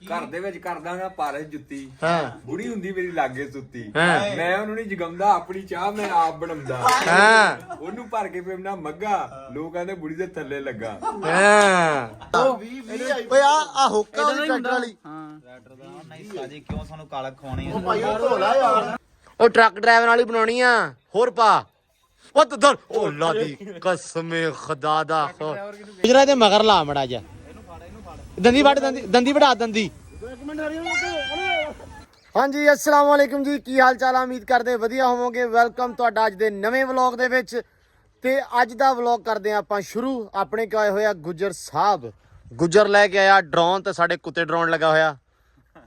ਘਰ ਦੇ ਵਿੱਚ ਕਰਦਾ ਨਾ ਪਾਰੇ ਜੁੱਤੀ ਹਾਂ ਬੁੜੀ ਹੁੰਦੀ ਮੇਰੀ ਲਾਗੇ ਸੁੱਤੀ ਹਾਂ। ਮੈਂ ਉਹਨੂੰ ਨਹੀਂ ਜਗਮਦਾ ਆਪਣੀ ਚਾਹ ਮੈਂ ਆਪ ਬਣਾਉਂਦਾ ਹਾਂ ਉਹਨੂੰ ਭਰ ਕੇ ਪੀਣਾ ਮੱਗਾ ਲੋਕ ਕਹਿੰਦੇ ਬੁੜੀ ਦੇ ਥੱਲੇ ਲੱਗਾ ਹਾਂ ਓਏ ਆ ਹੁੱਕਾ ਉਹਦੀ ਟਰੈਕਟਰ ਵਾਲੀ ਟਰੈਕਟਰ ਦਾ ਨਹੀਂ ਸਾਜੀ ਕਿਉਂ ਸਾਨੂੰ ਕਾਲਕ ਖਵਾਉਣੀ ਆ ਭਾਈ ਉਹ ਧੋਲਾ ਯਾਰ ਉਹ ਟਰੱਕ ਡਰਾਈਵਰ ਵਾਲੀ ਬਣਾਉਣੀ ਆ ਹੋਰ ਪਾ ਉਹ ਤਦਰ ਉਹ ਲਾ ਦੀ ਕਸਮੇ ਖੁਦਾ ਦਾ ਗੁਜਰਾ ਦੇ ਮਗਰ ਲਾ ਮੜਾ ਜਾ ਦੰਦੀ ਵੜ ਦੰਦੀ ਵੜਾ ਦੰਦੀ ਹਾਂਜੀ अस्सलाम वालेकुम ਜੀ ਕੀ ਹਾਲ ਚਾਲ ਆ ਉਮੀਦ ਕਰਦੇ ਵਧੀਆ ਹੋਵੋਗੇ ਵੈਲਕਮ ਤੁਹਾਡਾ ਅੱਜ ਦੇ ਨਵੇਂ ਵਲੌਗ ਦੇ ਵਿੱਚ ਤੇ ਅੱਜ ਦਾ ਵਲੌਗ ਕਰਦੇ ਆ ਆਪਾਂ ਸ਼ੁਰੂ ਆਪਣੇ ਕਾਏ ਹੋਇਆ ਗੁਜਰ ਸਾਹਿਬ ਗੁਜਰ ਲੈ ਕੇ ਆਇਆ ਡਰੋਨ ਤੇ ਸਾਡੇ ਕੁੱਤੇ ਡਰੋਨ ਲੱਗਾ ਹੋਇਆ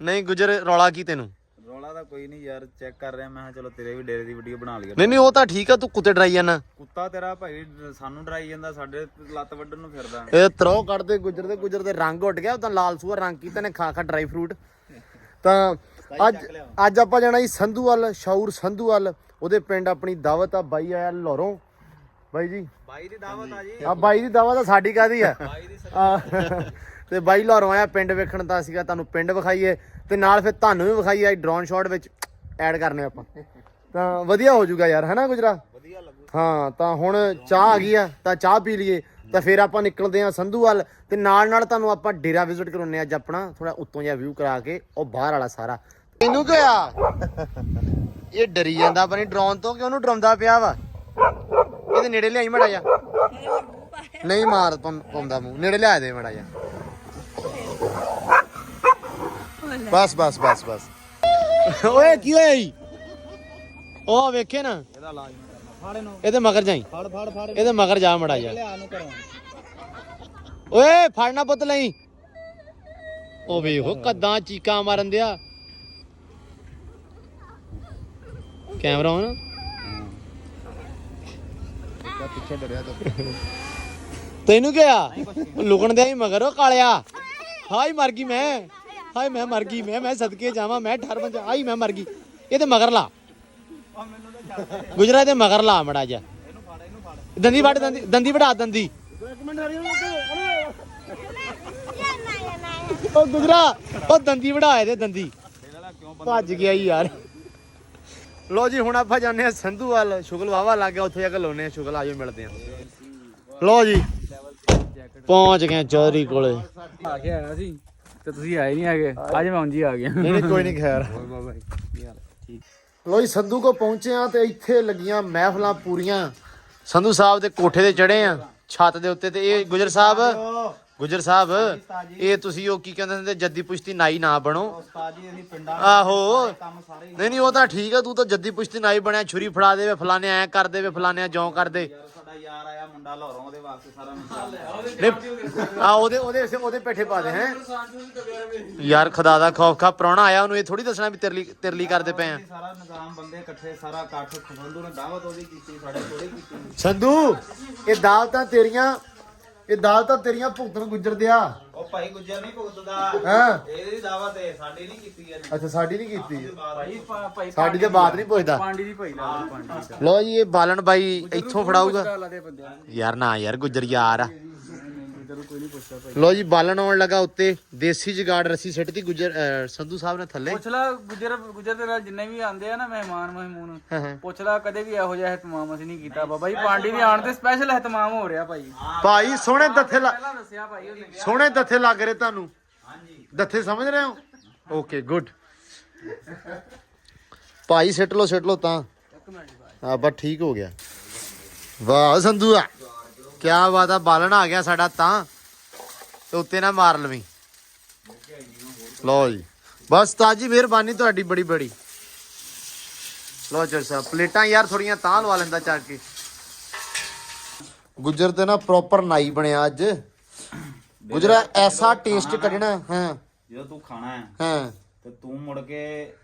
ਨਹੀਂ ਗੁਜਰ ਰੌਲਾ ਕੀ ਤੈਨੂੰ ਰੌਲਾ ਤਾਂ ਕੋਈ ਨਹੀਂ ਯਾਰ ਚੈੱਕ ਕਰ ਰਿਹਾ ਮੈਂ ਚਲੋ ਤੇਰੇ ਵੀ ਡੇਰੇ ਦੀ ਵੀਡੀਓ ਬਣਾ ਲਈਏ ਨਹੀਂ ਉਹ ਤਾਂ ਠੀਕ ਆ ਤੂੰ ਕੁੱਤੇ ਡਰਾਈ ਜਾਣਾ ਕੁੱਤਾ ਤੇਰਾ ਭਾਈ ਸਾਨੂੰ ਡਰਾਈ ਜਾਂਦਾ ਸਾਡੇ ਲੱਤ ਵੱਢਣ ਨੂੰ ਫਿਰਦਾ ਇਹ ਤਰੋ ਕੱਢਦੇ ਗੁਜਰ ਦੇ ਰੰਗ ਉੱਡ ਗਿਆ ਉਦਾਂ ਲਾਲ ਸੂਆ ਰੰਗ ਕੀਤਾ ਨੇ ਖਾ ਡਰਾਈ ਫਰੂਟ ਤਾਂ ਅੱਜ ਆਪਾਂ ਜਾਣਾ ਜੀ ਸੰਧੂਵਾਲ ਸ਼ਾਊਰ ਸੰਧੂਵਾਲ ਉਹਦੇ ਪਿੰਡ ਆਪਣੀ ਦਾਵਤ ਆ ਬਾਈ ਆਇਆ ਲਾਹੌਰੋਂ ਬਾਈ ਜੀ ਬਾਈ ਦੀ ਦਾਵਤ ਆ ਜੀ ਆ ਬਾਈ ਦੀ ਦਾਵਤ ਆ ਸਾਡੀ ਕਾਦੀ ਆ ਤੇ ਬਾਈ ਲਾਹੌਰੋਂ ਆਇਆ ਪਿੰਡ ਵੇਖਣ ਤਾਂ ਸੀਗਾ ਤੁਹਾਨੂੰ ਪਿੰਡ ਵਿਖਾਈਏ ਤੇ ਨਾਲ ਫਿਰ ਤੁਹਾਨੂੰ ਵੀ ਵਿਖਾਈਏ ਡਰੋਨ ਸ਼ਾਟ ਵਿੱਚ ਐਡ ਕਰਨੇ ਆਪਾਂ ਤਾਂ ਵਧੀਆ ਹੋ ਜਾਊਗਾ ਯਾਰ ਹੈਨਾ ਗੁਜਰਾ ਵਧੀਆ ਲੱਗੂ ਹਾਂ ਤਾਂ ਹੁਣ ਚਾਹ ਆ ਗਈ ਆ ਤਾਂ ਚਾਹ ਪੀ ਲਈਏ ਤਾਂ ਫਿਰ ਆਪਾਂ ਨਿਕਲਦੇ ਆ ਸੰਧੂਵਾਲ ਤੇ ਨਾਲ ਤੁਹਾਨੂੰ ਆਪਾਂ ਡੇਰਾ ਵਿਜ਼ਿਟ ਕਰਾਉਨੇ ਅੱਜ ਆਪਣਾ ਥੋੜਾ ਉੱਤੋਂ ਜਿਹਾ ਵਿਊ ਕਰਾ ਕੇ ਉਹ ਬਾਹਰ ਵਾਲਾ ਸਾਰਾ ਇਹਨੂੰ ਕੀ ਆ ਇਹ ਡਰੀ ਜਾਂਦਾ ਆਪਣੀ ਡਰੋਨ ਤੋਂ ਕਿ ਉਹਨੂੰ ਡਰਾਉਂਦਾ ਪਿਆ ਵਾ ਇਹਦੇ ਨੇੜੇ ਲਿਆਈ ਮੜਾ ਜਾ ਨਹੀਂ ਮਾਰ ਪਾਉਂਦਾ ਮੂੰਹ ਨੇੜੇ ਲਿਆ ਦੇ ਮੜਾ ਜਾ ਬਸ ਓਏ ਕੀ ਹੋਇਆ ਈ ਉਹ ਵੇਖੇ ਨਾ ਇਹਦਾ ਲਾਜ ਫਾੜੇ ਨੂੰ ਇਹਦੇ ਮਗਰ ਜਾਈ ਫੜ ਇਹਦੇ ਮਗਰ ਜਾ ਮੜਾ ਜਾ ਲਿਆ ਨੂੰ ਕਰੋ ਓਏ ਫੜਨਾ ਪੁੱਤ ਲਈ ਉਹ ਵੇਖੋ ਕੱਦਾਂ ਚੀਕਾਂ ਮਾਰਨ ਦਿਆ ਕੈਮਰਾ on ਪਿੱਛੇ ਡਰਿਆ ਤੈਨੂੰ ਕੀ ਆ ਲੁਕਣ ਦਿਆ ਹੀ ਮਗਰ ਉਹ ਕਾਲਿਆ ਹਾਈ ਮਰ ਗਈ ਮੈਂ ਮਰ ਗਈ ਮੈਂ ਸਦਕੇ ਜਾਵਾਂ ਮੈਂ ਠਰ ਬਣ ਜਾ ਆਈ ਮੈਂ ਮਰ ਗਈ ਇਹਦੇ ਮਗਰ ਲਾ ਗੁਜਰਾ ਦੇ ਮਗਰ ਲਾ ਮੜਾ ਜਾ ਦੰਦੀ ਵੜ ਦੰਦੀ ਵੜਾ ਦੰਦੀ ਉਹ ਗੁਜਰਾ ਉਹ ਦੰਦੀ ਵੜਾ ਇਹਦੇ ਦੰਦੀ ਭੱਜ ਗਿਆ ਯਾਰ ਲੋ ਜੀ ਹੁਣ ਆਪਾਂ ਜਾਂਦੇ ਆ ਸੰਧੂਵਾਲ ਸ਼ੁਗਲ ਵਾਵਾ ਲੱਗ ਗਿਆ ਉੱਥੇ ਜਾ ਕੇ ਲਾਉਨੇ ਆ ਸ਼ੁਗਲ ਆਜੋ ਮਿਲਦੇ ਆ ਲੋ ਜੀ ਪਹੁੰਚ ਗਏ ਚੌਧਰੀ ਕੋਲੇ ਆ ਕੇ ਆਇਆ ਸੀ ਤੇ ਤੁਸੀਂ ਆਏ ਨਹੀਂ ਹੈਗੇ ਅੱਜ ਮੈਂ ਉਂਝ ਹੀ ਆ ਗਿਆ ਨਹੀਂ ਕੋਈ ਨਹੀਂ ਖੈਰ ਲੋ ਜੀ ਸੰਧੂ ਕੋ ਪਹੁੰਚੇ ਆ ਤੇ ਇੱਥੇ ਲੱਗੀਆਂ ਮਹਿਫਲਾਂ ਪੂਰੀਆਂ ਸੰਧੂ ਸਾਹਿਬ ਦੇ ਕੋਠੇ ਤੇ ਚੜੇ ਆ ਛੱਤ ਦੇ ਉੱਤੇ ਤੇ ਇਹ ਗੁਜਰ ਸਾਹਿਬ ਇਹ ਤੁਸੀਂ ਉਹ ਕੀ ਕਹਿੰਦੇ ਹੁੰਦੇ ਜੱਦੀ ਪੁਸ਼ਤੀ ਨਾਈ ਨਾ ਬਣੋ ਉਸਤਾਦ ਜੀ ਅਸੀਂ ਪਿੰਡਾਂ ਆਹੋ ਕੰਮ ਸਾਰੇ ਨਹੀਂ ਉਹ ਤਾਂ ਠੀਕ ਆ ਤੂੰ ਤਾਂ ਜੱਦੀ ਪੁਸ਼ਤੀ ਨਾਈ ਬਣਿਆ ਛੁਰੀ ਫੜਾ ਦੇਵੇ ਫਲਾਣੇ ਐ ਕਰ ਦੇਵੇ ਫਲਾਣੇ ਜੋਂ ਕਰਦੇ ਸਾਡਾ ਯਾਰ ਆਇਆ ਮੁੰਡਾ ਲਾਹੌਰੋਂ ਉਹਦੇ ਵਾਸਤੇ ਸਾਰਾ ਮਸਾਲਾ ਆ ਉਹਦੇ ਪੇਠੇ ਪਾ ਦੇ ਹੈ ਯਾਰ ਖੁਦਾ ਦਾ ਖੌਫ ਖਾ ਪ੍ਰਾਹੁਣਾ ਆਇਆ ਉਹਨੂੰ ਇਹ ਥੋੜੀ ਦੱਸਣਾ ਵੀ ਤਿਰਲੀ ਕਰਦੇ ਪਏ ਆ ਸਾਰਾ ਨਿਜ਼ਾਮ ਬੰਦੇ ਇਕੱਠੇ ਸਾਰਾ ਇਕੱਠ ਸੰਧੂ ਨੇ ਦਾਵਤ ਉਹਦੀ ਕੀਤੀ ਸਾਡੇ ਥੋੜੀ ਕੀਤੀ ਸੰਧੂ ਇਹ ਦਾਵਤਾਂ ਤੇਰੀਆਂ ਭੁਗਤਣ ਗੁਜਰ ਦਿਆ ਉਹ ਭਾਈ ਗੁੱਜਰ ਨਹੀਂ ਭੁਗਤਦਾ ਹਾਂ ਇਹਦੀ ਦਾਵਤ ਹੈ ਸਾਡੀ ਨਹੀਂ ਕੀਤੀ ਇਹਨੇ ਅੱਛਾ ਸਾਡੀ ਨਹੀਂ ਕੀਤੀ ਭਾਈ ਸਾਡੀ ਤੇ ਬਾਤ ਨਹੀਂ ਪੁੱਛਦਾ ਪਾਂਡੀ ਦੀ ਭਾਈ ਲਾ ਪਾਂਡੀ ਦਾ ਲੋ ਜੀ ਇਹ ਬਾਲਣ ਬਾਈ ਇੱਥੋਂ ਫੜਾਊਗਾ ਲਾ ਦੇ ਬੰਦਿਆਂ ਯਾਰ ਨਾ ਯਾਰ ਗੁਜਰ ਯਾਰ ਆ ਇਧਰ ਕੋਈ ਨਹੀਂ ਪੁੱਛਦਾ ਭਾਈ ਲੋ ਜੀ ਬਾਲਣ ਆਉਣ ਲੱਗਾ ਉੱਤੇ ਦੇਸੀ ਜਗਾੜ ਰੱਸੀ ਸਿੱਟਦੀ ਗੁਜਰ ਸੰਧੂ ਸਾਹਿਬ ਨੇ ਥੱਲੇ ਪੁੱਛ ਲਾ ਗੁਜਰ ਦੇ ਨਾਲ ਜਿੰਨੇ ਵੀ ਆਂਦੇ ਆ ਨਾ ਮਹਿਮਾਨ ਪੁੱਛ ਲਾ ਕਦੇ ਵੀ ਇਹੋ ਜਿਹਾ ihtimam ਅਸੀਂ ਨਹੀਂ ਕੀਤਾ ਬਾਬਾ ਜੀ ਪਾਂਡੀ ਦੇ ਆਣ ਤੇ ਸਪੈਸ਼ਲ ihtimam ਹੋ ਰਿਹਾ ਭਾਈ ਭਾਈ ਸੋਹਣੇ ਦੱਥੇ ਪਹਿਲਾਂ ਦੱਸਿਆ ਭਾਈ ਉਹਨੇ ਸੋਹਣੇ ਦੱਥੇ ਲੱਗ ਰਹੇ ਤੁਹਾਨੂੰ ਹਾਂਜੀ ਦੱਥੇ ਸਮਝ ਰਹੇ ਹੋ ਓਕੇ ਗੁੱਡ ਭਾਈ ਸਿੱਟ ਲਓ ਤਾਂ ਆ ਬਸ ਠੀਕ ਹੋ ਗਿਆ ਵਾਹ ਸੰਧੂ ਆ ਕੀ ਬਾਤ ਆ ਬਾਲਣ ਆ ਗਿਆ ਸਾਡਾ ਤਾਂ ਤੇ ਉੱਤੇ ਨਾ ਮਾਰ ਲਵੀਂ ਲਓ ਜੀ ਬਸ ਤਾਜੀ ਮਿਹਰਬਾਨੀ ਤੁਹਾਡੀ ਬੜੀ ਲਓ ਚਲ ਸਾਹਿਬ ਪਲੇਟਾਂ ਯਾਰ ਥੋੜੀਆਂ ਤਾਂ ਲਵਾ ਲੈਂਦਾ ਚੱਕ ਕੇ ਗੁਜਰ ਤੇ ਨਾ ਪ੍ਰੋਪਰ ਨਾਈ ਬਣਿਆ ਅੱਜ ਗੁਜਰਾ ਐਸਾ ਟੇਸਟ ਕੱਢਣਾ ਹਾਂ ਜਦੋਂ ਤੂੰ ਖਾਣਾ ਹੈ ਹਾਂ ਤੇ ਤੂੰ ਮੁੜ ਕੇ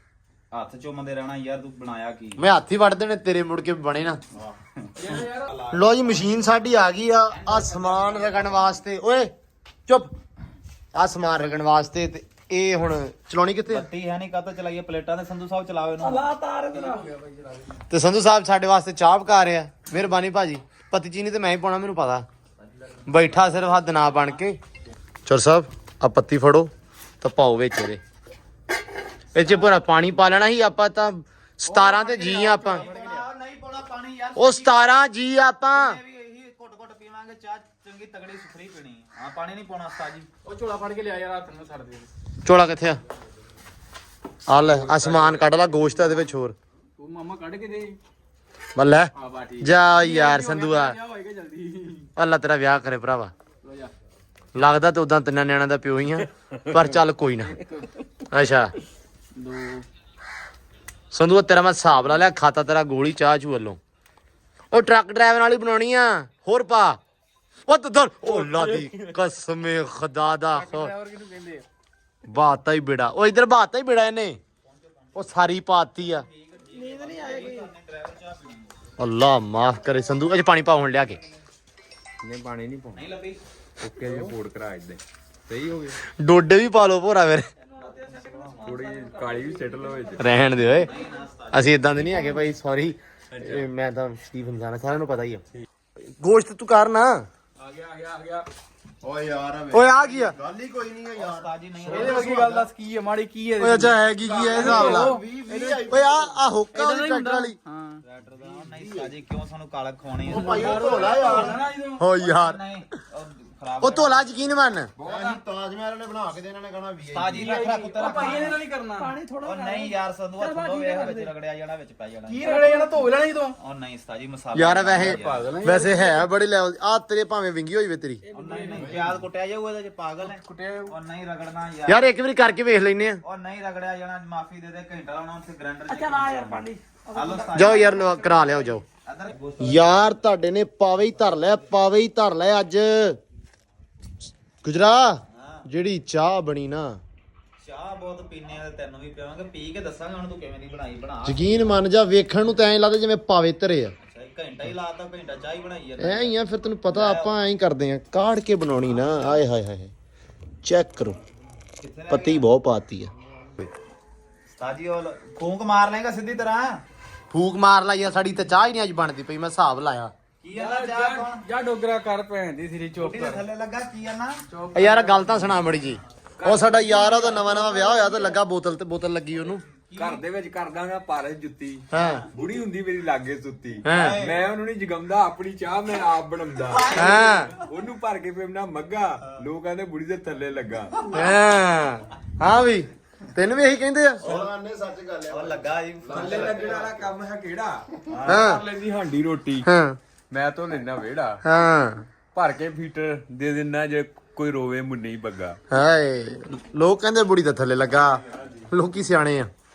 ਹੱਥ ਚੁੰਮਦੇ ਰਹਿਣਾ ਯਾਰ ਤੂੰ ਬਣਾਇਆ ਕੀ ਮੈਂ ਹੱਥ ਹੀ ਵੱਢ ਦੇਣੇ ਤੇਰੇ ਮੁੜ ਕੇ ਬਣੇ ਨਾ ਲੋ ਜੀ ਮਸ਼ੀਨ ਸਾਡੀ ਆ ਗਈ ਆ ਸਮਾਨ ਰਗਣ ਵਾਸਤੇ ਓਏ ਚੁੱਪ ਆ ਸਮਾਨ ਰਗਣ ਵਾਸਤੇ ਤੇ ਇਹ ਹੁਣ ਚਲਾਉਣੀ ਕਿੱਥੇ ਪੱਟੀ ਹੈ ਨਹੀਂ ਕਾਹਤੋਂ ਚਲਾਈਏ ਪਲੇਟਾਂ ਤੇ ਸੰਧੂ ਸਾਹਿਬ ਚਲਾਓ ਇਹਨੂੰ ਤੇ ਸੰਧੂ ਸਾਹਿਬ ਸਾਡੇ ਵਾਸਤੇ ਚਾਹ ਪਕਾ ਰਿਹਾ ਮਿਹਰਬਾਨੀ ਭਾਜੀ ਪਤੀ ਚੀਨੀ ਤੇ ਮੈਂ ਹੀ ਪਾਉਣਾ ਮੈਨੂੰ ਪਤਾ ਬੈਠਾ ਸਿਰਫ ਹੱਦ ਨਾ ਬਣ ਕੇ ਚੋਰ ਸਾਹਿਬ ਆ ਪੱਤੀ ਫੜੋ ਤਾਂ ਪਾਓ ਵਿੱਚ ਇਹਦੇ ਇਹ 'ਚ ਪੂਰਾ ਪਾਣੀ ਪਾ ਲੈਣਾ ਸੀ ਆਪਾਂ ਤਾਂ 17 ਤੇ ਜੀ ਆ ਆਪਾਂ ਨਹੀਂ ਪਾਉਣਾ ਪਾਣੀ ਯਾਰ ਉਹ 17 ਜੀ ਆਪਾਂ ਵੀ ਇਹੀ ਘੁੱਟ ਪੀਵਾਂਗੇ ਚਾਹ ਚੰਗੀ ਤਗੜੀ ਸੁਥਰੀ ਪੀਣੀ ਆ ਪਾਣੀ ਨਹੀਂ ਪਾਉਣਾ ਉਸਤਾਦ ਜੀ ਉਹ ਝੋਲਾ ਫੜ ਕੇ ਲਿਆ ਯਾਰ ਹੱਥ ਨੂੰ ਛੱਡ ਦੇ ਚੋਲਾ ਕਿੱਥੇ ਆ ਲੈ ਅਸਮਾਨ ਕੱਢ ਲਾ ਗੋਸ਼ਤ ਇਹਦੇ ਵਿੱਚ ਹੋਰ ਤੂੰ ਮਾਮਾ ਕੱਢ ਕੇ ਦੇ ਬੱਲੇ ਆ ਬਾ ਠੀਕ ਜਾ ਯਾਰ ਸੰਧੂਆ ਜਾ ਹੋਏਗਾ ਜਲਦੀ ਅੱਲਾ ਤੇਰਾ ਵਿਆਹ ਕਰੇ ਭਰਾਵਾ ਲੋ ਜਾ ਲੱਗਦਾ ਤੇ ਉਦਾਂ ਤਿੰਨਾਂ ਨਿਆਣਿਆਂ ਦਾ ਪਿਓ ਹੀ ਆ ਪਰ ਚੱਲ ਕੋਈ ਨਾ ਅੱਛਾ 2 ਸੰਧੂਆ ਤੇਰਾ ਮੈਂ ਹਿਸਾਬ ਲਾ ਲਿਆ ਖਾਤਾ ਤੇਰਾ ਗੋਲੀ ਚਾਹ ਚੂ ਵੱਲੋਂ ਉਹ ਟਰੱਕ ਡਰਾਈਵਰ ਵਾਲੀ ਬਣਾਉਣੀ ਆ ਹੋਰ ਪਾ ਉਹ ਤਦਰ ਉਹ ਲਾਦੀ ਕਸਮੇ ਖੁਦਾ ਦਾ ਡਰਾਈਵਰ ਕਿਹਨੂੰ ਕਹਿੰਦੇ ਆ ਬਾਤਾ ਹੀ ਬੇੜਾ ਉਹ ਇਧਰ ਬਾਤਾ ਹੀ ਬੇੜਾ ਇਹਨੇ ਉਹ ਸਾਰੀ ਪਾਤੀ ਆ ਅੱਲਾ ਮਾਫ ਕਰੇ ਸੰਧੂ ਅਜ ਪਾਣੀ ਪਾਉਣ ਲਿਆ ਕੇ ਨੇ ਪਾਣੀ ਨਹੀਂ ਪਾਉਣਾ ਨਹੀਂ ਲੱਭੀ ਓਕੇ ਜੀ ਫੋੜ ਕਰਾ ਇਦਾਂ ਸਹੀ ਹੋ ਗਿਆ ਡੋਡੇ ਵੀ ਪਾ ਲਓ ਭੋਰਾ ਫਿਰ ਥੋੜੀ ਜਿਹੀ ਕਾਲੀ ਵੀ ਸਿੱਟ ਲਓ ਵਿੱਚ ਰਹਿਣ ਦੇ ਓਏ ਅਸੀਂ ਇਦਾਂ ਦੇ ਨਹੀਂ ਹੈਗੇ ਭਾਈ ਸੌਰੀ ਮੈਂ ਤਾਂ ਸਟੀਵਨ ਜਾਣਾ ਸਾਰਿਆਂ ਨੂੰ ਪਤਾ ਹੀ ਆ ਗੋਸ਼ਤ ਤੂੰ ਕਰ ਨਾ ਆ ਗਿਆ ਓਏ ਆ ਕੀ ਆ ਉਸਤਾਦ ਜੀ ਨਹੀਂ ਇਹਦੇ ਵਰਗੀ ਗੱਲ ਦੱਸ ਕੀ ਹੈ ਮਾੜੀ ਕੀ ਹੈ ਓਏ ਅੱਛਾ ਹੈ ਕੀ ਹੈ ਇਹ ਹਿਸਾਬ ਲਾ ਓਏ ਆ ਹੁੱਕਾ ਉਹਦੀ ਟਰੈਕਟਰ ਵਾਲੀ ਹਾਂ ਟਰੈਕਟਰ ਦਾ ਨਹੀਂ ਉਸਤਾਦ ਜੀ ਕਿਉਂ ਸਾਨੂੰ ਕਾਲਕ ਖਵਾਉਣੀ ਹੈ ਓ ਯਾਰ ਨਹੀਂ ਖਰਾਬ ਉਹ ਧੋਲਾ ਯਕੀਨ ਮੰਨ ਉਸਤਾਦ ਜੀ ਰੱਖ ਉੱਤਰ ਭਾਈ ਇਹਦੇ ਨਾਲ ਹੀ ਕਰਨਾ ਉਹ ਨਹੀਂ ਯਾਰ ਸੰਧੂ ਹੱਥ ਤੋਂ ਵੇਖ ਵਿੱਚ ਰਗੜਿਆ ਜਾਣਾ ਵਿੱਚ ਪੈ ਜਾਣਾ ਕੀ ਰਗੜੇ ਜਾਣਾ ਧੋ ਲੈਣਾ ਜਦੋਂ ਉਹ ਨਹੀਂ ਉਸਤਾਦ ਜੀ ਮਸਾਲਾ ਯਾਰ ਵੈਸੇ ਹੈ ਬੜੇ ਲੈਵਲ ਆ ਤੇਰੇ ਭਾਵੇਂ ਵਿੰਗੀ ਹੋਈ ਵੇ ਤੇਰੀ ਉਹ ਨਹੀਂ ਪਿਆਜ਼ ਕੁੱਟਿਆ ਜਾਊਗਾ ਇਹਦੇ ਚ ਪਾਗਲ ਹੈ ਕੁੱਟਿਆ ਉਹ ਨਹੀਂ ਰਗੜਨਾ ਯਾਰ ਯਾਰ ਇੱਕ ਵਾਰੀ ਕਰਕੇ ਵੇਖ ਲੈਨੇ ਆ ਉਹ ਨਹੀਂ ਰਗੜਿਆ ਜਾਣਾ ਮਾਫੀ ਦੇ ਦੇ ਘੰਟਾ ਲਾਉਣਾ ਉੱਥੇ ਗ੍ਰਾਈਂਡਰ ਅੱਛਾ ਨਾ ਯਾਰ ਪਾਣੀ ਹਲੋ ਉਸਤਾਦ ਜਾਓ ਯਾਰ ਕਰਾ ਲਿਆਓ ਜਾਓ ਅਦਰ ਯਾਰ ਤੁਹਾਡੇ ਨੇ ਪਾਵੇ ਹੀ ਧਰ ਲੈ ਅੱਜ ਗੁਜਰਾ ਜਿਹੜੀ ਚਾਹ ਬਣੀ ਨਾ ਚਾਹ ਬਹੁਤ ਪੀਨੇ ਆ ਤੈਨੂੰ ਵੀ ਪਿਆਵਾਂਗੇ ਪੀ ਕੇ ਦੱਸਾਂਗੇ ਹੁਣ ਤੂੰ ਕਿਵੇਂ ਦੀ ਬਣਾ ਯਕੀਨ ਮੰਨ ਜਾ ਵੇਖਣ ਨੂੰ ਤਾਂ ਐਂ ਲੱਗਦਾ ਜਿਵੇਂ ਪਾਵੇ ਧਰੇ ਆ ਅੱਛਾ ਘੰਟਾ ਹੀ ਲਾਤਾ ਘੰਟਾ ਚਾਹ ਹੀ ਬਣਾਈ ਯਾਰ ਐ ਹੀ ਆ ਫਿਰ ਤੈਨੂੰ ਪਤਾ ਆਪਾਂ ਐਂ ਹੀ ਕਰਦੇ ਆ ਕਾੜ ਕੇ ਬਣਾਉਣੀ ਨਾ ਆਏ ਹਾਏ ਹਾਏ ਚੈੱਕ ਕਰੋ ਪੱਤੀ ਬਹੁਤ ਪਾਤੀ ਆ ਉਸਤਾਦ ਜੀ ਉਹ ਫੂੰਕ ਮਾਰ ਲੇਗਾ ਸਿੱਧੀ ਤਰ੍ਹਾਂ ਫੂਕ ਮਾਰ ਲਾ ਯਾਰ ਸਾਡੀ ਤਾਂ ਚਾਹ ਹੀ ਨਹੀਂ ਅੱਜ ਬਣਦੀ ਪਈ ਮੈਂ ਹਿਸਾਬ ਲਾਇਆ ਕੀ ਆ ਚਾਹ ਕੌਣ ਜਾ ਡੋਗਰਾ ਕਰ ਭੈਣ ਦੀ ਸਿਰੀ ਚੁੱਪ ਰੋਟੀ ਦੇ ਥੱਲੇ ਲੱਗਾ ਕੀ ਆ ਨਾ ਯਾਰ ਗੱਲ ਤਾਂ ਸੁਣਾ ਮੜੀ ਜੀ ਉਹ ਸਾਡਾ ਯਾਰ ਆ ਉਹਦਾ ਨਵਾਂ ਵਿਆਹ ਹੋਇਆ ਤਾਂ ਲੱਗਾ ਬੋਤਲ ਲੱਗੀ ਉਹਨੂੰ ਘਰ ਦੇ ਵਿੱਚ ਕਰ ਦਾਂਗਾ ਪਾਰਸ ਜੁੱਤੀ ਹਾਂ ਬੁੜੀ ਹੁੰਦੀ ਮੇਰੀ ਲਾਗੇ ਸੁੱਤੀ ਹਾਂ। ਮੈਂ ਉਹਨੂੰ ਨਹੀਂ ਜਗਮਦਾ ਆਪਣੀ ਚਾਹ ਮੈਂ ਆਪ ਬਣਾਉਂਦਾ ਹਾਂ ਉਹਨੂੰ ਭਰ ਕੇ ਪੀਣਾ ਮੱਗਾ ਲੋਕ ਕਹਿੰਦੇ ਬੁੜੀ ਦੇ ਥੱਲੇ ਲੱਗਾ ਹਾਂ ਵੀ ਤੈਨੂੰ ਵੀ ਇਹੀ ਕਹਿੰਦੇ ਆ ਉਹ ਲੱਗਾ ਜੀ ਥੱਲੇ ਲੱਗਣ ਵਾਲਾ ਕੰਮ ਹੈ ਕਿਹੜਾ ਹਾਂ ਕਰ ਲੈਂਦੀ ਹਾਂਡੀ ਰੋਟੀ ਹਾਂ ਮੈਂ ਤੋਂ ਲੈਣਾ ਵਿਹੜਾ ਹਾਂ ਭਰ ਕੇ ਫੀਟਰ ਦੇ ਦਿੰਨਾ ਜੇ ਕੋਈ ਰੋਵੇ ਮੁੰਨੀ ਬੱਗਾ ਹਾਏ ਲੋਕ ਕਹਿੰਦੇ ਬੁੜੀ ਦਾ ਥੱਲੇ ਲੱਗਾ ਲੋਕੀ ਸਿਆਣੇ ਆ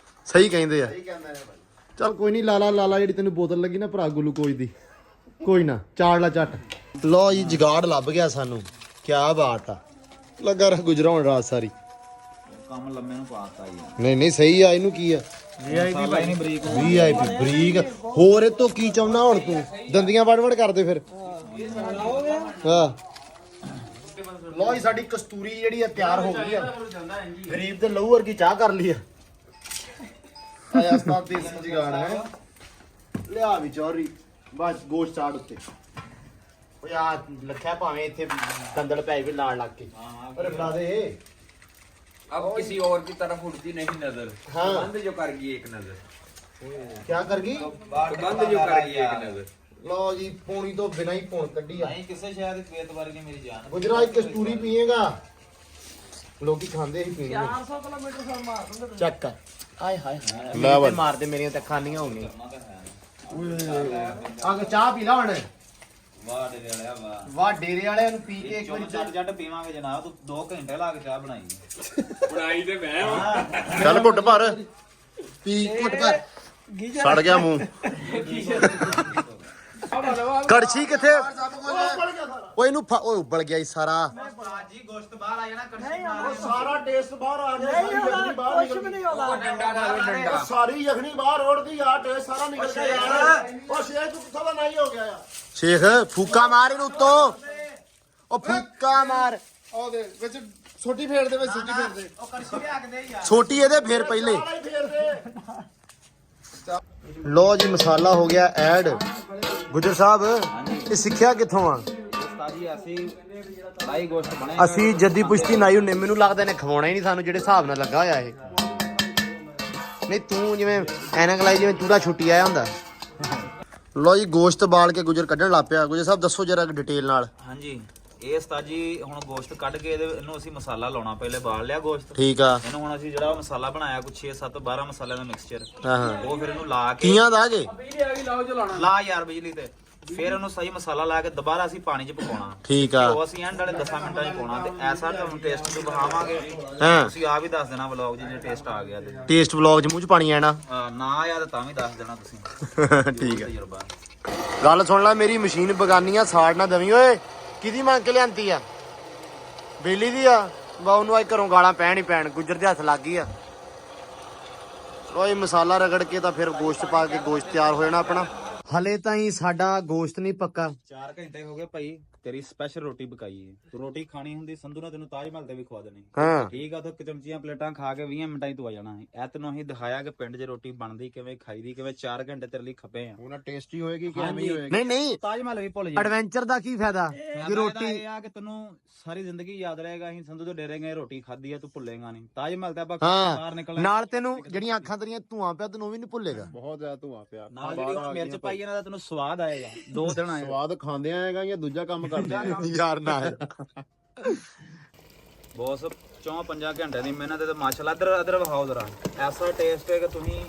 ਸਹੀ ਕਹਿੰਦੇ ਆ ਚੱਲ ਕੋਈ ਨਹੀਂ ਲਾਲਾ ਜਿਹੜੀ ਤੈਨੂੰ ਬੋਤਲ ਲੱਗੀ ਨਾ ਭਰਾ ਗਲੂਕੋਜ਼ ਦੀ ਕੋਈ ਨਾ ਚਾੜ ਲਾ ਝੱਟ ਲੋ ਜੀ ਜਗਾੜ ਲੱਭ ਗਿਆ ਸਾਨੂੰ ਕੀ ਬਾਤ ਆ ਲੱਗਾ ਰ ਗੁਜਰਾਉਣ ਰਾਤ ਸਾਰੀ ਕੰਮ ਲੰਮੇ ਨੂੰ ਪਾਤਾ ਜੀ ਨਹੀਂ ਸਹੀ ਆ ਇਹਨੂੰ ਕੀ ਆ ਮਸਾਲਾ ਹੀ ਨਹੀਂ ਬਰੀਕ VIP ਬਰੀਕ ਹੋਰ ਇਹ ਤੋਂ ਕੀ ਚਾਹੁੰਦਾ ਹੁਣ ਤੂੰ ਦੰਦੀਆਂ ਵੜ ਕਰਦੇ ਫਿਰ ਹਾਂ ਲੋ ਜੀ ਸਾਡੀ ਕਸਤੂਰੀ ਜਿਹੜੀ ਆ ਤਿਆਰ ਹੋ ਗਈ ਆ ਗਰੀਬ ਦੇ ਲਹੂ ਵਰਗੀ ਚਾਹ ਕਰ ਲਈ ਆ ਆਇਆ ਉਸਤਾਦ ਦੇਸੀ ਜਗਾੜ ਹੈ ਲਿਆ ਵੀ ਚੌਰੀ ਬਸ ਗੋਸ਼ਤ ਚਾੜ ਉੱਤੇ ਉਹ ਯਾਰ ਲੱਖਿਆ ਭਾਵੇਂ ਇੱਥੇ ਦੰਦਲ ਪੈ ਵੀ ਲਾੜ ਲੱਗ ਕੇ ਅਰੇ ਬਣਾ ਦੇ अब किसी और की तरफ उठती नहीं नजर हाँ। बंद जो कर गई एक नजर ਕੀ ਕਰ ਗਈ बंद जो कर गई एक नजर ਲਓ ਜੀ ਪੌਣੀ ਤੋਂ ਬਿਨਾਂ ਹੀ ਪੌਣ ਕੱਢੀ ਆ ਨਹੀਂ ਕਿਸੇ ਸ਼ਾਇਦ ਵੇਤ ਵਰਗੀ ਮੇਰੀ ਜਾਨ ਗੁਜਰਾਤ ਕਸਤੂਰੀ ਪੀਏਗਾ ਲੋਕੀ ਖਾਂਦੇ ਹੀ ਪੀਣੀ 400 ਕਿਲੋਮੀਟਰ ਸਰ ਮਾਰ ਦਿੰਦੇ ਚੱਕ ਕਰ ਆਏ ਹਾਏ ਲੈ ਵਾ ਮਾਰਦੇ ਮੇਰੀਆਂ ਤਾਂ ਖਾਨੀਆਂ ਹੋਣੀਆਂ ਆ ਚਾਹ ਪੀ ਲਾ ਹੁਣ ਵਾਹ ਡੇਰੇ ਵਾਲਿਆ ਵਾਹ ਵਾਹ ਡੇਰੇ ਵਾਲਿਆਂ ਨੂੰ ਪੀ ਕੇ ਇੱਕ ਵਾਰੀ ਜੱਟ ਪੀਵਾਂਗੇ ਜਨਾਬ ਤੂੰ 2 ਘੰਟੇ ਲਾ ਕੇ ਚਾਹ ਬਣਾਈ बनाई ते मैं ਚੱਲ ਘੁੱਟ ਭਰ ਪੀ ਘੁੱਟ ਭਰ ਸੜ ਗਿਆ ਮੂੰਹ ਕੜਛੀ ਕਿੱਥੇ ਓਏ ਇਹਨੂੰ ਓਏ ਉਬਲ ਗਿਆ ਈ ਸਾਰਾ ਜੀ ਗੋਸ਼ਤ ਬਾਹਰ ਆ ਜਾਣਾ ਕੜਛੀ ਮਾਰ ਸਾਰਾ ਟੇਸਟ ਬਾਹਰ ਆ ਗਿਆ ਕੁਛ ਵੀ ਨਹੀਂ ਹੋਦਾ ਸਾਰੀ ਯਖਣੀ ਬਾਹਰ ਰੋੜਦੀ ਆ ਟੇਸਟ ਸਾਰਾ ਨਿਕਲ ਗਿਆ ਯਾਰ ਉਹ ਸ਼ੇਖ ਤੂੰ ਕਿੱਥੋਂ ਦਾ ਨਹੀਂ ਹੋ ਗਿਆ ਯਾਰ ਸ਼ੇਖ ਫੂਕਾ ਮਾਰ ਇਹਨੂੰ ਉੱਤੋਂ ਉਹ ਫੂਕਾ ਮਾਰ ਉਹਦੇ ਵਿੱਚ ਛੋਟੀ ਫੇਰ ਦੇ ਵਿੱਚ ਛੋਟੀ ਫੇਰ ਦੇ ਉਹ ਕੜਛੀ ਲਿਆ ਕੇ ਦੇ ਯਾਰ ਛੋਟੀ ਇਹਦੇ ਫੇਰ ਪਹਿਲੇ ਲੋ ਜੀ ਮਸਾਲਾ ਹੋ ਗਿਆ ਐਡ ਗੁਜਰ ਸਾਹਿਬ ਇਹ ਸਿੱਖਿਆ ਕਿੱਥੋਂ ਆ ਉਸਤਾਦ ਜੀ ਅਸੀਂ ਕੜਾਈ ਗੋਸ਼ਤ ਬਣਿਆ ਅਸੀਂ ਜੱਦੀ ਪੁਸ਼ਤੀ ਨਾਈ ਹੁੰਨੇ, ਮੈਨੂੰ ਲੱਗਦਾ ਇਹਨੇ ਖਵਾਉਣਾ ਹੀ ਨਹੀਂ ਸਾਨੂੰ ਜਿਹੜੇ ਹਿਸਾਬ ਨਾਲ ਲੱਗਾ ਹੋਇਆ ਇਹ। ਨਹੀਂ ਤੂੰ ਜਿਵੇਂ ਐਨਕ ਲਾਈ ਜਿਵੇਂ ਚੂੜਾ ਛੁੱਟੀ ਆਇਆ ਹੁੰਦਾ। ਲੋ ਜੀ ਗੋਸ਼ਤ ਬਾਲ ਕੇ ਗੁਜਰ ਕੱਢਣ ਲੱਗ ਪਿਆ। ਗੁਜਰ ਸਾਹਿਬ ਦੱਸੋ ਜਰਾ ਡਿਟੇਲ ਨਾਲ। ਹਾਂਜੀ ਇਹ ਉਸਤਾਦ ਜੀ ਹੁਣ ਗੋਸ਼ਤ ਕੱਢ ਕੇ ਇਹਨੂੰ ਅਸੀਂ ਮਸਾਲਾ ਲਾਉਣਾ, ਪਹਿਲੇ ਬਾਲ ਲਿਆ ਗੋਸ਼ਤ। ਠੀਕ ਆ। ਇਹਨੂੰ ਹੁਣ ਅਸੀਂ ਜਿਹੜਾ ਮਸਾਲਾ ਬਣਾਇਆ ਕੁਛ 6 7 12 ਮਸਾਲਿਆਂ ਦਾ ਮਿਕਸਚਰ, ਹਾਂ ਹਾਂ ਉਹ ਫਿਰ ਇਹਨੂੰ ਲਾ ਕੇ ਕੀਆਂ ਦਾ ਜੇ ਲਾ ਯਾਰ ਬਿਜਲੀ ਤੇ, ਫਿਰ ਉਹਨੂੰ ਸਹੀ ਮਸਾਲਾ ਲਾ ਕੇ ਦੁਬਾਰਾ ਅਸੀਂ ਪਾਣੀ 'ਚ ਪਕਾਉਣਾ। ਠੀਕ ਆ। ਉਹ ਅਸੀਂ ਐਂਡ ਵਾਲੇ 10 ਮਿੰਟਾਂ 'ਚ ਪਾਉਣਾ ਤੇ ਐਸਾ ਤੁਹਾਨੂੰ ਟੇਸਟ ਤੋਂ ਬਹਾਵਾਂਗੇ। ਹਾਂ ਤੁਸੀਂ ਆ ਵੀ ਦੱਸ ਦੇਣਾ ਵਲੌਗ 'ਚ ਜੇ ਟੇਸਟ ਆ ਗਿਆ ਤੇ ਟੇਸਟ ਵਲੌਗ 'ਚ ਮੂੰਹ 'ਚ ਪਾਣੀ ਆਣਾ। ਨਾ ਆਇਆ ਤਾਂ ਵੀ ਦੱਸ ਦੇਣਾ ਤੁਸੀਂ। ਠੀਕ ਆ। ਤਜਰਬਾ ਗੱਲ ਸੁਣ ਲੈ ਮੇਰੀ, ਮਸ਼ੀਨ ਬਗਾਨੀ ਆ, ਸਾੜ ਨਾ ਦਵੀਂ ਓਏ। ਕਿਹਦੀ ਮੰਗ ਕੇ ਲਿਆਂਤੀ ਆ? ਬੇਲੀ ਦੀ ਆ। ਬਾ ਉਹਨੂੰ ਅੱਜ ਘਰੋਂ ਗਾਲਾਂ ਪੈਣ ਹੀ ਪੈਣ, ਗੁੱਜਰ ਦੇ ਹੱਥ ਲੱਗ ਗਈ ਆ। ਓਏ ਮਸਾਲਾ ਰਗੜ ਕੇ ਤਾਂ ਫਿਰ ਗੋਸ਼ਤ ਪਾ ਕੇ ਗੋਸ਼ਤ ਤਿਆਰ ਹੋ ਜਾਣਾ ਆਪਣਾ। ਹਲੇ ਤਾਈਂ ਸਾਡਾ ਗੋਸ਼ਤ ਨਹੀਂ ਪੱਕਾ। 4 ਘੰਟੇ ਹੋ ਗਏ ਭਾਈ, ਤੇਰੀ ਸਪੈਸ਼ਲ ਰੋਟੀ ਪਕਾਈ ਹੈ। ਤੂੰ ਰੋਟੀ ਖਾਣੀ ਹੁੰਦੀ ਸੰਧੂ ਨੇ ਤੈਨੂੰ ਤਾਜ ਮਹਿਲ ਤੇ ਵੀ ਖਵਾ ਦੇਣੀ। ਹਾਂ ਠੀਕ ਆ, ਤੂੰ ਚਮਚੀਆਂ ਪਲੇਟਾਂ ਖਾ ਕੇ 20 ਮਿੰਟਾਂ 'ਚ ਤੂੰ ਆ ਜਾਣਾ ਸੀ। ਇਹ ਤੈਨੂੰ ਅਸੀਂ ਦਿਖਾਇਆ ਕਿ ਪਿੰਡ 'ਚ ਰੋਟੀ ਬਣਦੀ ਕਿਵੇਂ, ਖਾਈਦੀ ਕਿਵੇਂ। 4 ਘੰਟੇ ਤੇਰੇ ਲਈ ਖੱਪੇ ਆ। ਉਹਨਾਂ ਟੇਸਟੀ ਹੋਏਗੀ ਕਿ ਐਵੇਂ ਹੀ ਹੋਏਗੀ? ਨਹੀਂ ਨਹੀਂ, ਤਾਜ ਮਹਿਲ ਵੀ ਭੁੱਲ ਜਾ। ਐਡਵੈਂਚਰ ਦਾ ਕੀ ਫਾਇਦਾ ਕਿ ਰੋਟੀ ਇਹ ਆ ਕਿ ਤੈਨੂੰ ਸਾਰੀ ਜ਼ਿੰਦਗੀ ਯਾਦ ਰਹੇਗਾ। ਅਸੀਂ ਸੰਧੂ ਤੋਂ ਡੇਰੇ ਗਏ, ਰੋਟੀ ਖਾਧੀ ਆ, ਤੂੰ ਭੁੱਲੇਗਾ ਨਹੀਂ। ਤਾਜ ਮਹਿਲ ਤੇ ਆਪਾਂ ਹਾਂ ਬਾਹਰ ਨਿਕਲਣਾ ਨਾਲ ਤੈਨੂੰ ਜਿਹੜੀਆਂ ਅੱਖਾਂ ਤੇਰੀਆਂ ਧੂਆਂ ਪਿਆ ਤੈਨੂੰ ਉਹ ਵੀ ਨਹੀਂ ਭੁੱਲੇਗਾ। ਬਹੁਤ ਜ਼ਿਆਦਾ ਧੂਆ ਪਿਆ। ਨਾਲ ਜਿਹੜੀ ਉਹ ਮਿਰਚ ਪਾਈ ਇਹਨਾਂ ਦਾ ਤੈਨੂੰ ਸਵਾਦ ਆਏਗਾ। 2 ਦਿਨ ਆਏਗਾ। ਸਵਾਦ ਖਾਂਦੇ ਆਏਗਾ ਜਾਂ ਦੂਜਾ ਕੰਮ ਕਰਦੇ ਆ? ਯਾਰ ਨਾ ਬੌਸ 4-5 ਘੰਟਿਆਂ ਦੀ ਮਿਹਨਤ ਤੇ ਮਾਸ਼ਾਅੱਲਾ। ਇਧਰ ਵਿਖਾਓ ਜ਼ਰਾ, ਐਸਾ ਟੇਸਟ ਹੈ ਕਿ ਤੁਸੀਂ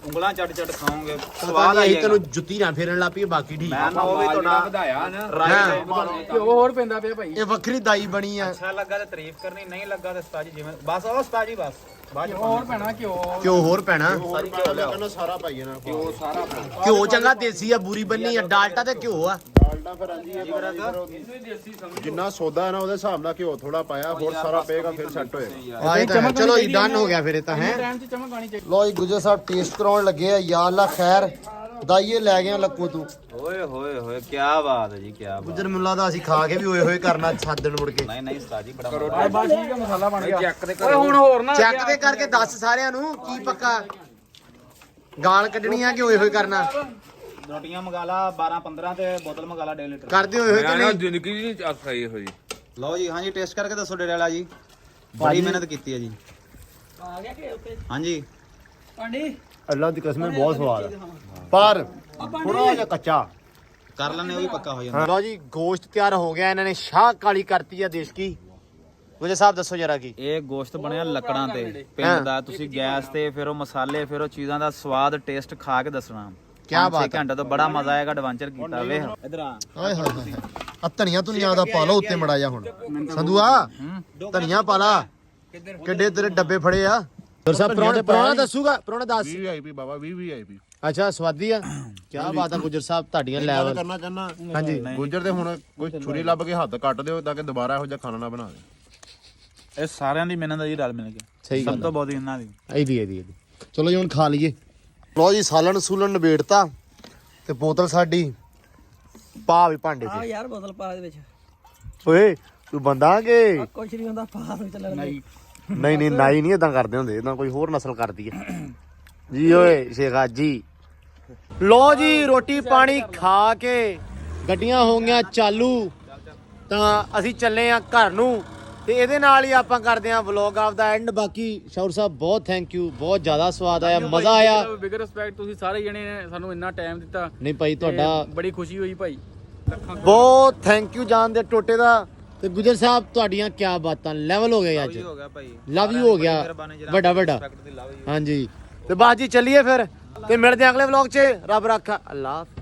ਉਂਗਲਾਂ ਚੱਟ ਖਾਓਗੇ, ਸਵਾਦ ਆਈ ਆਏਗਾ। ਤੈਨੂੰ ਜੁੱਤੀ ਨਾ ਫੇਰਨ ਲੱਗ ਪਈ, ਬਾਕੀ ਠੀਕ। ਮੈਂ ਨਾ ਉਹ ਵੀ ਤੁਹਾਡਾ ਵਧਾਇਆ ਨਾ। ਰਾਈਟ ਘਿਓ ਹੋਰ ਪੈਂਦਾ ਪਿਆ ਭਾਈ। ਇਹ ਵੱਖਰੀ ਦਾਈ ਬਣੀ ਆ। ਅੱਛਾ ਲੱਗਾ ਤੇ ਤਾਰੀਫ ਕਰਨੀ, ਨਹੀਂ ਲੱਗਾ ਤੇ ਉਸਤਾਦ ਜੀ ਜਿਵੇਂ ਬਸ ਉਹ ਉਸਤਾਦ ਜੀ ਬਸ ਬਾਅਦ ਚ ਹੋਰ ਪੈਣਾ ਘਿਓ। ਘਿਓ ਹੋਰ ਪੈਣਾ। ਸਾਰੀ ਘਿਓ ਲਿਆਓ। ਕਹਿੰਦਾ ਸਾਰਾ ਪਾਈ ਜਾਣਾ। ਉਹ ਸਾਰਾ ਘਿਓ ਚੰਗਾ ਦੇਸੀ ਆ, ਬੂਰੀ ਬੰਨੀ ਆ, ਡਾਲਟਾ ਤੇ ਘਿਓ ਆ। ਡਾਲਡਾ ਫਿਰ ਜਿੰਨਾ ਸੌਦਾ ਹੈ ਨਾ ਉਹਦੇ ਹਿਸਾਬ ਨਾਲ ਘਿਓ ਥੋੜਾ ਪਾਇਆ, ਹੋਰ ਸਾਰਾ ਪਏਗਾ ਫਿਰ ਸੈੱਟ ਹੋਏਗਾ। ਆਏ ਤਾਂ ਹੈ। ਚਲੋ ਜੀ ਡਨ ਹੋ ਗਿਆ ਫਿਰ ਇਹ ਤਾਂ ਹੈ। ਟਾਈਮ 'ਚ ਚਮਕ ਆਣੀ ਚਾਹੀਦੀ। ਲੋ ਜੀ ਗੁਜਰ ਸਾਹਿਬ ਟੇਸਟ ਕਰਾਉਣ ਲੱਗੇ ਆ। ਯਾ ਅੱਲਾ ਖੈਰ ਦਾਈਏ ਲੈ ਗਿਆ ਲੱਕੂ ਤੂੰ। ਓਏ ਹੋਏ ਹੋਏ ਕੀ ਬਾਤ ਹੈ ਜੀ, ਕੀ ਬਾਤ। ਗੁਜਰ ਮੈਨੂੰ ਲੱਗਦਾ ਅਸੀਂ ਖਾ ਕੇ ਵੀ ਹੋਏ ਹੋਏ ਕਰਨਾ 7 ਦਿਨ ਮੁੜ ਕੇ। ਨਹੀਂ ਉਸਤਾਦ ਜੀ ਬੜਾ ਆ ਬਸ ਠੀਕ ਹੈ, ਮਸਾਲਾ ਬਣ ਗਿਆ। ਚੈੱਕ ਦੇ ਓਏ ਹੁਣ ਹੋਰ ਨਾ ਚੈੱਕ ਦੇ ਕਰਕੇ ਦੱਸ ਸਾਰਿਆਂ ਨੂੰ ਕੀ ਪੱਕਾ ਗਾਲ ਕੱਢਣੀ ਆ ਕਿ ਹੋਏ ਹੋਏ ਕਰਨਾ। ਰੋਟੀਆਂ ਮੰਗਾ ਲਾ 12-15 ਤੇ ਬੋਤਲ ਮੰਗਾ ਲਾ 1.5 ਲੀਟਰ। ਕਰਦੇ ਹੋਏ ਹੋਏ ਕਿ ਮੈਂ ਨਹੀਂ? ਜ਼ਿੰਦਗੀ ਨਹੀਂ ਆਖਾਈ ਹੋਈ। ਲਓ ਜੀ, ਹਾਂਜੀ ਟੇਸਟ ਕਰਕੇ ਦੱਸੋ ਡੇਰੇ ਵਾਲਾ ਜੀ। ਬੜੀ ਮਿਹਨਤ ਕੀਤੀ ਹੈ ਜੀ। ਆ ਗਿਆ ਕਿ ਓਕੇ ਹਾਂਜੀ ਪਾਂਡੀ ਅੱਲਾ ਦੀ ਕਸਮ ਬਹੁਤ ਸਵਾਦ ਆ, ਪਰ ਥੋੜਾ ਜਿਹਾ ਕੱਚਾ। ਕਰ ਲੈਣੇ, ਉਹ ਵੀ ਪੱਕਾ ਹੋ ਜਾਂਦਾ। ਲਓ ਜੀ ਗੋਸ਼ਤ ਤਿਆਰ ਹੋ ਗਿਆ। ਇਹਨਾਂ ਨੇ ਸ਼ਾਹ ਕਾਲੀ ਕਰਤੀ ਆ ਦੇਸ਼ ਕੀ। ਗੁਜਰ ਸਾਹਿਬ ਦੱਸੋ ਜਰਾ ਕੀ। ਇਹ ਗੋਸ਼ਤ ਬਣਿਆ ਲੱਕੜਾਂ ਤੇ ਪਿੰਡ ਦਾ। ਤੁਸੀਂ ਗੈਸ ਤੇ ਫਿਰ ਉਹ ਮਸਾਲੇ, ਫਿਰ ਉਹ ਚੀਜ਼ਾਂ ਦਾ ਸਵਾਦ ਟੇਸਟ ਖਾ ਕੇ ਦੱਸਣਾ। ਕਿਆ ਬਾਤ 6 ਘੰਟੇ ਤੋਂ ਬੜਾ ਮਜ਼ਾ ਆਏਗਾ। ਐਡਵੈਂਚਰ ਕੀਤਾ ਵੇ। ਇਧਰ ਆ ਹਾਏ ਹਾਏ ਹਾਏ, ਆ ਧਨੀਆ ਧੁਨੀਆ ਦਾ ਪਾ ਲਓ ਉੱਤੇ ਮੜਾ ਜਾ। ਹੁਣ ਸੰਧੂਆ ਧਨੀਆ ਪਾ ਲਾ। ਕਿੱਡੇ ਤੇਰੇ ਡੱਬੇ ਫੜੇ ਆ। ਗੁਜਰ ਸਾਹਿਬ ਪ੍ਰਾਹੁਣਾ ਦੱਸੂਗਾ। ਪ੍ਰਾਹੁਣਾ ਦੱਸ। VIP ਬਾਬਾ, VIP। ਅੱਛਾ ਸਵਾਦੀ ਆ। ਕੀ ਬਾਤ ਆ ਗੁਜਰ ਸਾਹਿਬ ਤੁਹਾਡੀਆਂ ਗੱਲ ਲੈਵਲ। ਕਰਨਾ ਚਾਹਨਾ ਹਾਂਜੀ ਗੁੱਜਰ ਦੇ ਹੁਣ ਕੋਈ ਛੁਰੀ ਲੱਭ ਕੇ ਹੱਥ ਕੱਟ ਦਿਓ ਤਾਂ ਕਿ ਦੁਬਾਰਾ ਇਹੋ ਜਿਹਾ ਖਾਣਾ ਨਾ ਬਣਾ ਦੇ। ਇਹ ਸਾਰਿਆਂ ਦੀ ਮਿਹਨਤ ਹੈ ਜੀ, ਰਲ ਮਿਲ ਕੇ। ਸਹੀ ਸਭ ਗੱਲ ਤੋਂ ਬਹੁਤ ਇਹਨਾਂ ਦੀ। ਇਹਦੀ ਚਲੋ ਜੀ ਹੁਣ ਖਾ ਲਈਏ। ਲੋ ਜੀ ਸਾਲਣ ਸੂਲਣ ਨਿਬੇੜਤਾ ਤੇ ਬੋਤਲ ਸਾਡੀ ਪਾ ਵੀ ਭਾਂਡੇ ਆ ਤੇ। ਯਾਰ ਬੋਤਲ ਪਾ ਦੇ ਵਿੱਚ। ਓਏ ਤੂੰ ਬੰਦਾ ਕੇ ਕੁਛ ਨਹੀਂ ਹੁੰਦਾ, ਪਾ ਦੇ ਚੱਲਣ ਦੇ। ਨਹੀਂ ਨਾਈ ਨਹੀਂ ਇਦਾਂ ਕਰਦੇ ਹੁੰਦੇ, ਇਦਾਂ ਕੋਈ ਹੋਰ ਨਸਲ ਕਰਦੀ ਹੈ ਜੀ। ਓਏ ਸ਼ੇਖਾ ਜੀ। ਲੋ ਜੀ ਰੋਟੀ ਪਾਣੀ ਖਾ ਕੇ ਗੱਡੀਆਂ ਹੋ ਗਈਆਂ ਚਾਲੂ, ਤਾਂ ਅਸੀਂ ਚੱਲੇ ਆ ਘਰ ਨੂੰ। ਤੇ ਇਹਦੇ ਨਾਲ ਹੀ ਆਪਾਂ ਕਰਦੇ ਆ ਵਲੌਗ ਆਫ ਦਾ ਐਂਡ। ਬਾਕੀ ਸ਼ੌਰ ਸਾਹਿਬ ਬਹੁਤ ਥੈਂਕ ਯੂ, ਬਹੁਤ ਜ਼ਿਆਦਾ ਸਵਾਦ ਆਇਆ, ਮਜ਼ਾ ਆਇਆ। ਬਿਗ ਰਿਸਪੈਕਟ, ਤੁਸੀਂ ਸਾਰੇ ਜਣੇ ਨੇ ਸਾਨੂੰ ਇੰਨਾ ਟਾਈਮ ਦਿੱਤਾ। ਨਹੀਂ ਭਾਈ ਤੁਹਾਡਾ ਬੜੀ ਖੁਸ਼ੀ ਹੋਈ ਭਾਈ। ਬਹੁਤ ਥੈਂਕ ਯੂ ਜਾਨ ਦੇ ਟੋਟੇ ਦਾ। ਤੇ ਗੁਜਰ ਸਾਹਿਬ ਤੁਹਾਡੀਆਂ ਕੀ ਬਾਤਾਂ, ਲੈਵਲ ਹੋ ਗਏ ਅੱਜ। ਹੋ ਗਿਆ ਭਾਈ, ਲਵ ਯੂ ਹੋ ਗਿਆ ਵੱਡਾ। ਹਾਂਜੀ ਤੇ ਬਾਅਦ ਜੀ ਚੱਲੀਏ ਫਿਰ ਤੇ ਮਿਲਦੇ ਆ ਅਗਲੇ ਵਲੌਗ 'ਚ। ਰੱਬ ਰੱਖਾ। ਅੱਲਾ ਹਾਫਿਜ਼।